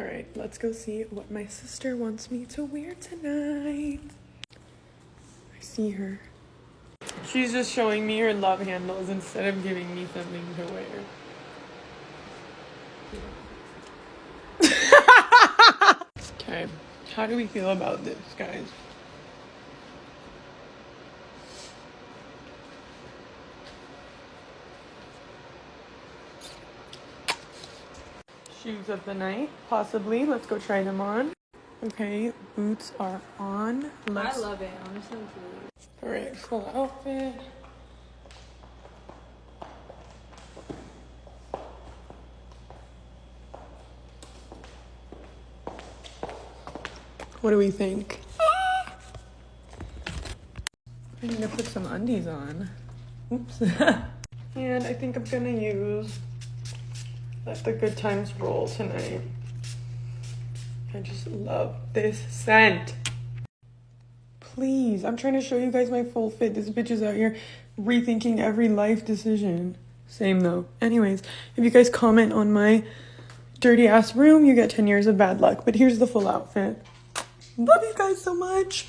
All right, let's go see what my sister wants me to wear tonight. I see her. She's just showing me her love handles instead of giving me something to wear. Okay, how do we feel about this, guys? Shoes of the night, possibly. Let's go try them on. Okay, boots are on. I love it. Honestly, all right, full outfit. What do we think? I need to put some undies on. Oops. And I think I'm gonna use Let the Good Times Roll tonight. I just love this scent. Please, I'm trying to show you guys my full fit. This bitch is out here rethinking every life decision. Same though. Anyways, if you guys comment on my dirty ass room, you get 10 years of bad luck. But here's the full outfit. Love you guys so much.